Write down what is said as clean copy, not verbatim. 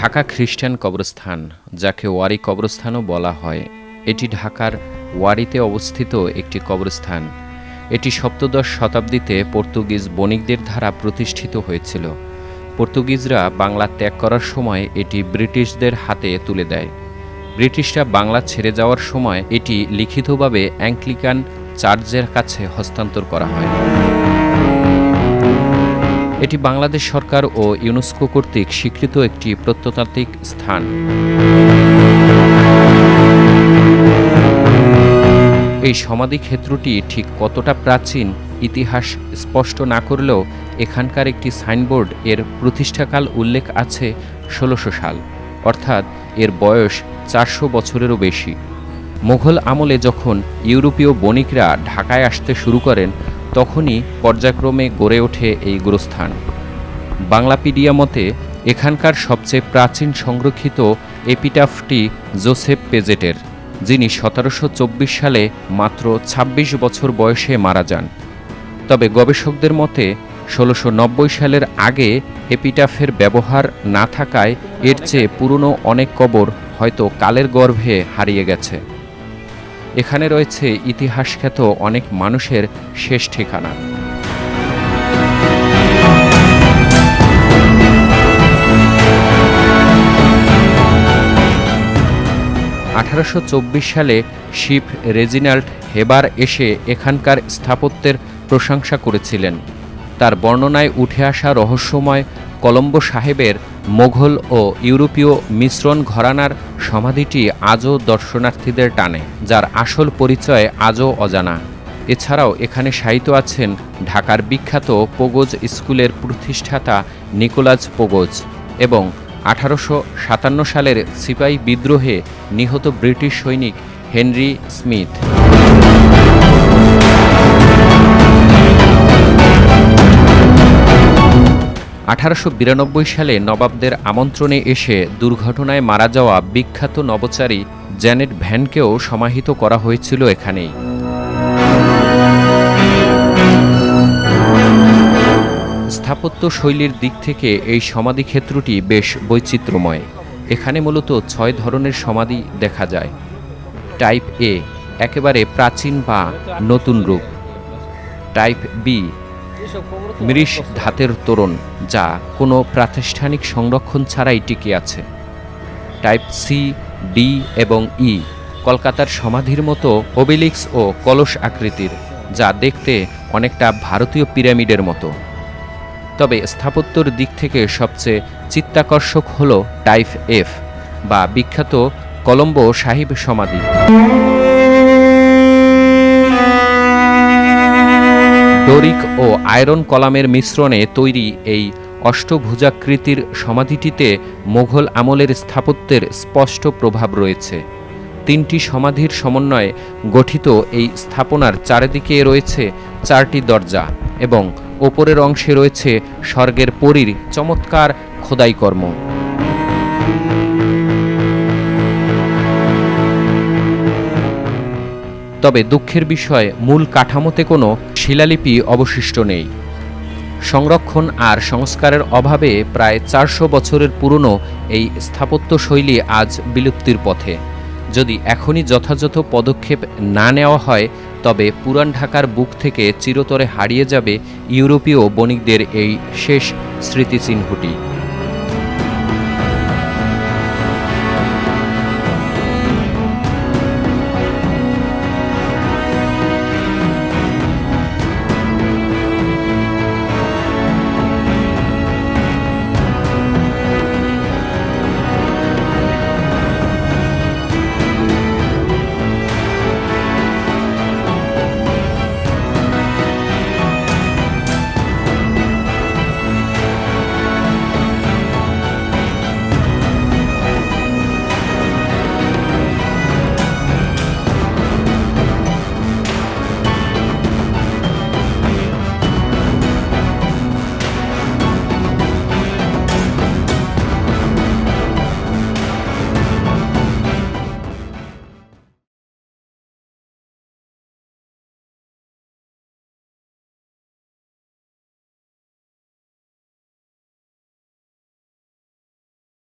ঢাকা খ্রিস্টান কবরস্থান, যাকে ওয়ারি কবরস্থানও বলা হয়, এটি ঢাকার ওয়ারিতে অবস্থিত একটি কবরস্থান। এটি সপ্তদশ শতাব্দীতে পর্তুগিজ বণিকদের দ্বারা প্রতিষ্ঠিত হয়েছিল। পর্তুগিজরা বাংলা ত্যাগ করার সময় এটি ব্রিটিশদের হাতে তুলে দেয়। ব্রিটিশরা বাংলা ছেড়ে যাওয়ার সময় এটি লিখিতভাবে অ্যাংলিকান চার্চের কাছে হস্তান্তর করা হয়। এটি বাংলাদেশ সরকার ও ইউনেস্কো কর্তৃক স্বীকৃত একটি প্রত্নতাত্ত্বিক স্থান। এই সমাধিক্ষেত্রটি ঠিক কতটা প্রাচীন ইতিহাস স্পষ্ট না করলেও এখানকার একটি সাইনবোর্ড এর প্রতিষ্ঠাকাল উল্লেখ আছে ১৬০০ সাল, অর্থাৎ এর বয়স ৪০০ বছরেরও বেশি। মুঘল আমলে যখন ইউরোপীয় বণিকরা ঢাকায় আসতে শুরু করেন, তখনই পর্যায়ক্রমে গড়ে ওঠে এই গোরস্থান। বাংলাপিডিয়া মতে এখানকার সবচেয়ে প্রাচীন সংরক্ষিত এপিটাফটি জোসেফ পেজেটের, যিনি ১৭২৪ সালে মাত্র ২৬ বছর বয়সে মারা যান। তবে গবেষকদের মতে ১৬৯০ সালের আগে এপিটাফের ব্যবহার না থাকায় এর চেয়ে পুরনো অনেক কবর হয়তো কালের গর্ভে হারিয়ে গেছে। এখানে রয়েছে ইতিহাসখ্যাত অনেক মানুষের শেষ ঠিকানা। ১৮২৪ সালে শিপ রেজিনাল্ড হেবার এসে এখানকার স্থাপত্যের প্রশংসা করেছিলেন। তার বর্ণনায় উঠে আসা রহস্যময় কলম্বো সাহেবের মোঘল ও ইউরোপীয় মিশ্রণ ঘরানার সমাধিটি আজও দর্শনার্থীদের টানে, যার আসল পরিচয় আজও অজানা। এছাড়াও এখানে শায়িত আছেন ঢাকার বিখ্যাত পোগোজ স্কুলের প্রতিষ্ঠাতা নিকোলাস পোগোজ এবং ১৮৫৭ সালের সিপাহী বিদ্রোহে নিহত ব্রিটিশ সৈনিক হেনরি স্মিথ। সালে নবাবদের আমন্ত্রণে এসে দুর্ঘটনায় মারা যাওয়া বিখ্যাত নভোচারী জ্যানেট ভ্যানকেও সমাহিত করা হয়েছিল এখানেই। স্থাপত্য শৈলীর দিক থেকে এই সমাধিক্ষেত্রটি বেশ বৈচিত্র্যময়। এখানে মূলত ৬ ধরনের সমাধি দেখা যায়। টাইপ এ, একেবারে প্রাচীন বা নতুন রূপ। টাইপ বি, মৃষ ধাতের তোরণ, যা কোনো প্রাতিষ্ঠানিক সংরক্ষণ ছাড়াই টিকে আছে। টাইপ সি, ডি এবং ই, কলকাতার সমাধির মতো ওবেলিক্স ও কলস আকৃতির, যা দেখতে অনেকটা ভারতীয় পিরামিডের মতো। তবে স্থাপত্যর দিক থেকে সবচেয়ে চিত্তাকর্ষক হল টাইপ এফ বা বিখ্যাত কলম্বো সাহিব সমাধি। ডোরিক ও আয়রন কলামের মিশ্রণে তৈরি এই অষ্টভুজাকৃতির সমাধিটিতে মোঘল আমলের স্থাপত্যের স্পষ্ট প্রভাব রয়েছে। ৩টি সমাধির সমন্বয়ে গঠিত এই স্থাপনার চারিদিকে রয়েছে 4টি দরজা এবং ওপরের অংশে রয়েছে স্বর্গের পরীর চমৎকার খোদাইকর্ম। তবে দুঃখের বিষয়, মূল কাঠামোতে কোনো শিলালিপি অবশিষ্ট নেই। সংরক্ষণ আর সংস্কারের অভাবে প্রায় ৪০০ বছরের পুরনো এই স্থাপত্যশৈলী আজ বিলুপ্তির পথে। যদি এখনই যথাযথ পদক্ষেপ না নেওয়া হয়, তবে পুরান ঢাকার বুক থেকে চিরতরে হারিয়ে যাবে ইউরোপীয় বণিকদের এই শেষ স্মৃতিচিহ্নটি।